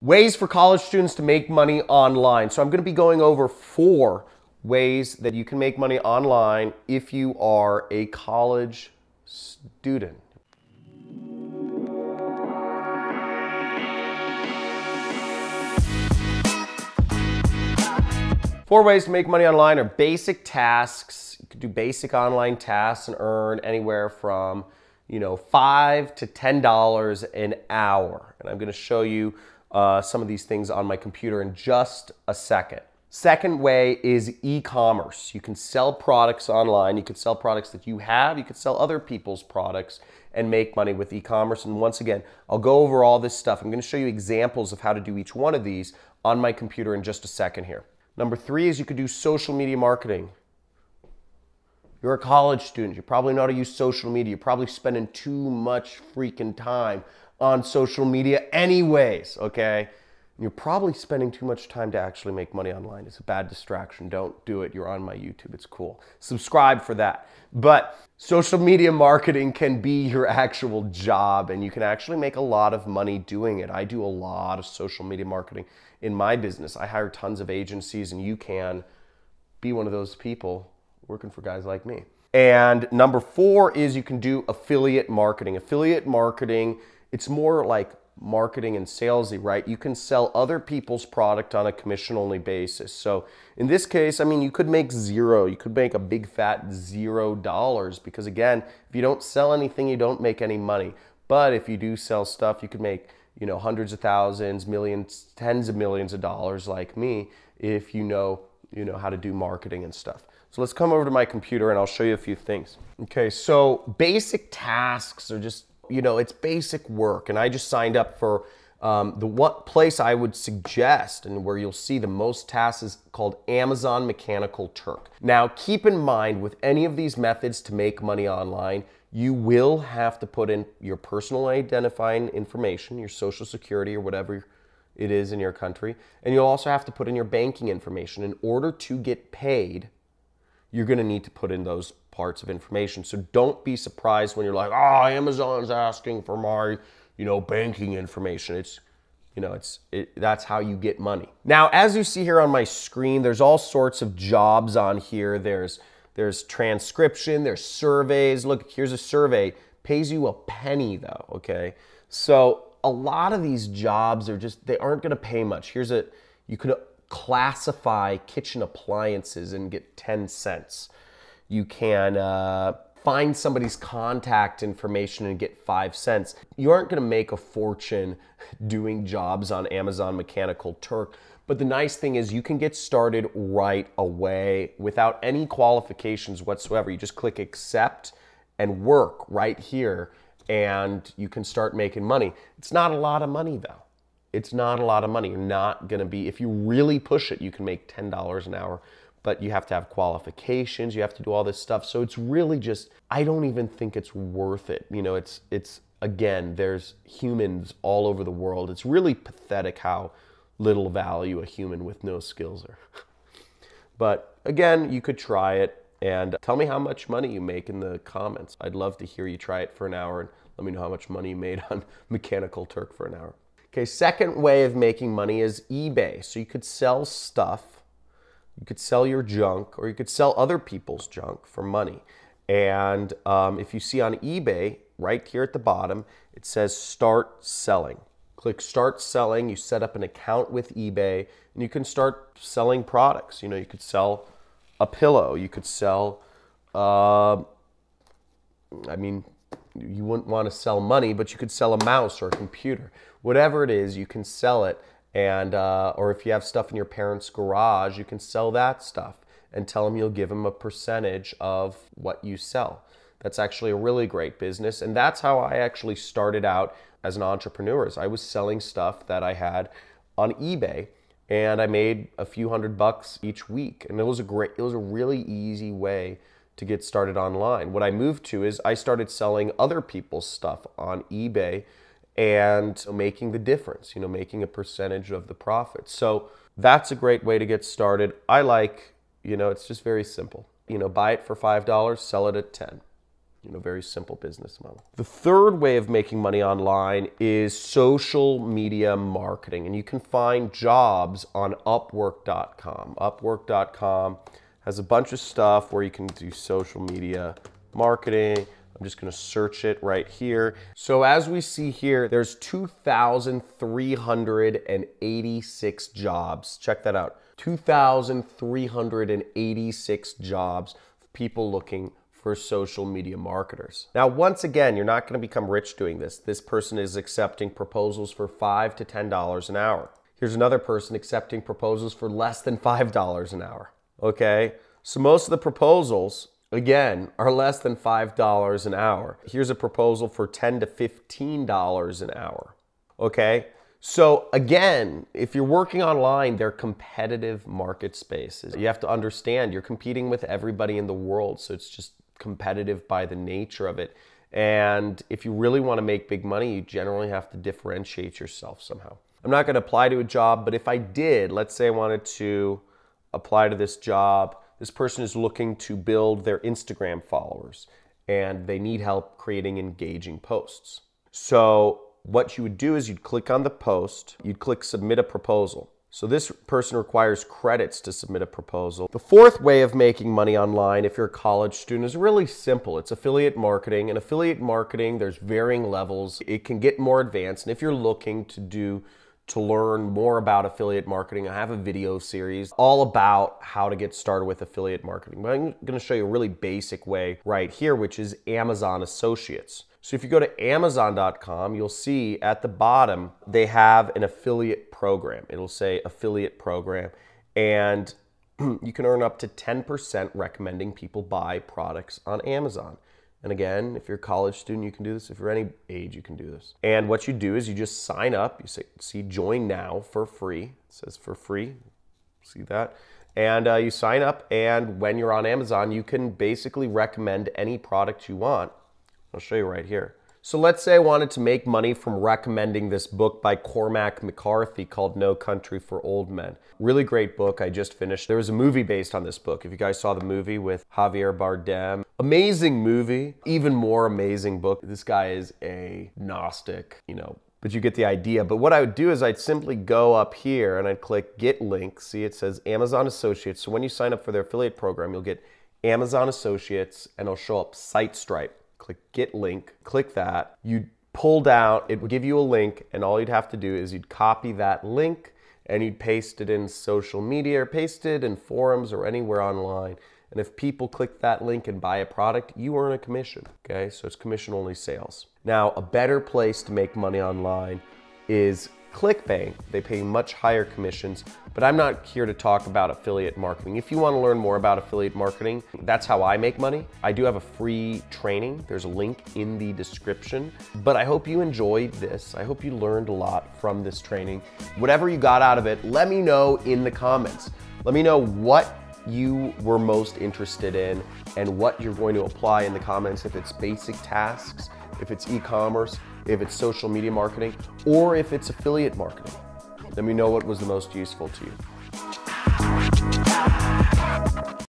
Ways for college students to make money online. So I'm going to be going over 4 ways that you can make money online if you are a college student. Four ways to make money online are basic tasks. You can do basic online tasks and earn anywhere from, $5 to $10 an hour. And I'm going to show you some of these things on my computer in just a second. Second way is e-commerce. You can sell products online. You can sell products that you have. You can sell other people's products and make money with e-commerce. And once again, I'll go over all this stuff. I'm going to show you examples of how to do each one of these on my computer in just a second here. Number 3 is you could do social media marketing. You're a college student. You probably know how to use social media. You're probably spending too much freaking time on social media anyways, okay? And you're probably spending too much time to actually make money online. It's a bad distraction. Don't do it. You're on my YouTube. It's cool. Subscribe for that. But social media marketing can be your actual job, and you can actually make a lot of money doing it. I do a lot of social media marketing in my business. I hire tons of agencies, and you can be one of those people working for guys like me. And number 4 is you can do affiliate marketing. Affiliate marketing, it's more like marketing and salesy, right? You can sell other people's product on a commission-only basis. So in this case, you could make zero. You could make a big fat $0 because again, if you don't sell anything, you don't make any money. But if you do sell stuff, you could make, hundreds of thousands, millions, tens of millions of dollars like me if you know how to do marketing and stuff. So let's come over to my computer and I'll show you a few things. Okay, so basic tasks are just, it's basic work. And I just signed up for what place I would suggest and where you'll see the most tasks is called Amazon Mechanical Turk. Now, keep in mind with any of these methods to make money online, you will have to put in your personal identifying information, your social security or whatever it is in your country. And you'll also have to put in your banking information. In order to get paid, you're going to need to put in those parts of information. So don't be surprised when you're like, oh, Amazon's asking for my, banking information. That's how you get money. Now, as you see here on my screen, there's all sorts of jobs on here. There's transcription, there's surveys. Look, here's a survey. Pays you a penny though, okay? So a lot of these jobs they aren't going to pay much. You could classify kitchen appliances and get 10 cents. You can find somebody's contact information and get 5 cents. You aren't going to make a fortune doing jobs on Amazon Mechanical Turk, but the nice thing is you can get started right away without any qualifications whatsoever. You just click accept and work right here and you can start making money. It's not a lot of money though. It's not a lot of money. You're not going to be, if you really push it, you can make $10 an hour, but you have to have qualifications. You have to do all this stuff. So it's really just, I don't even think it's worth it. It's again, there's humans all over the world. It's really pathetic how little value a human with no skills are. But again, you could try it and tell me how much money you make in the comments. I'd love to hear you try it for an hour and let me know how much money you made on Mechanical Turk for an hour. Okay, second way of making money is eBay. So you could sell stuff, you could sell your junk, or you could sell other people's junk for money. And if you see on eBay, right here at the bottom, it says start selling. Click start selling, you set up an account with eBay, and you can start selling products. You could sell a pillow, you could sell, you wouldn't want to sell money, but you could sell a mouse or a computer. Whatever it is, you can sell it. And or if you have stuff in your parents' garage, you can sell that stuff and tell them you'll give them a percentage of what you sell. That's actually a really great business. And that's how I actually started out as an entrepreneur. I was selling stuff that I had on eBay and I made a few $100 each week. And it was a really easy way to get started online. What I moved to is I started selling other people's stuff on eBay and making the difference, making a percentage of the profit. So that's a great way to get started. I like, it's just very simple. Buy it for $5, sell it at 10. Very simple business model. The third way of making money online is social media marketing. And you can find jobs on Upwork.com. Upwork.com has a bunch of stuff where you can do social media marketing. I'm just going to search it right here. So as we see here, there's 2,386 jobs. Check that out. 2,386 jobs of people looking for social media marketers. Now, once again, you're not going to become rich doing this. This person is accepting proposals for $5 to $10 an hour. Here's another person accepting proposals for less than $5 an hour. Okay? So most of the proposals, again, are less than $5 an hour. Here's a proposal for $10 to $15 an hour. Okay? So again, if you're working online, they're competitive market spaces. You have to understand you're competing with everybody in the world, so it's just competitive by the nature of it. And if you really want to make big money, you generally have to differentiate yourself somehow. I'm not going to apply to a job, but if I did, let's say I wanted to apply to this job, this person is looking to build their Instagram followers and they need help creating engaging posts. So what you would do is you'd click on the post, you'd click submit a proposal. So this person requires credits to submit a proposal. The fourth way of making money online, if you're a college student, is really simple. It's affiliate marketing. And affiliate marketing, there's varying levels. It can get more advanced. And if you're looking to learn more about affiliate marketing, I have a video series all about how to get started with affiliate marketing. But I'm going to show you a really basic way right here, which is Amazon Associates. So if you go to Amazon.com, you'll see at the bottom, they have an affiliate program. It'll say affiliate program, and you can earn up to 10% recommending people buy products on Amazon. And again, if you're a college student, you can do this. If you're any age, you can do this. And what you do is you just sign up. You see join now for free. It says for free. See that? And you sign up, and when you're on Amazon, you can basically recommend any product you want. I'll show you right here. So let's say I wanted to make money from recommending this book by Cormac McCarthy called No Country for Old Men. Really great book. I just finished. There was a movie based on this book. If you guys saw the movie with Javier Bardem. Amazing movie. Even more amazing book. This guy is a Gnostic, but you get the idea. But what I would do is I'd simply go up here and I'd click Get Link. See, it says Amazon Associates. So when you sign up for their affiliate program, you'll get Amazon Associates and it'll show up SiteStripe. Click Get Link, click that. You'd pull down, it would give you a link, and all you'd have to do is you'd copy that link and you'd paste it in social media or paste it in forums or anywhere online. And if people click that link and buy a product, you earn a commission, okay? So it's commission-only sales. Now, a better place to make money online is ClickBank. They pay much higher commissions, but I'm not here to talk about affiliate marketing. If you want to learn more about affiliate marketing, that's how I make money. I do have a free training. There's a link in the description, but I hope you enjoyed this. I hope you learned a lot from this training. Whatever you got out of it, let me know in the comments. Let me know what you were most interested in and what you're going to apply in the comments, if it's basic tasks, if it's e-commerce, if it's social media marketing, or if it's affiliate marketing. Let me know what was the most useful to you.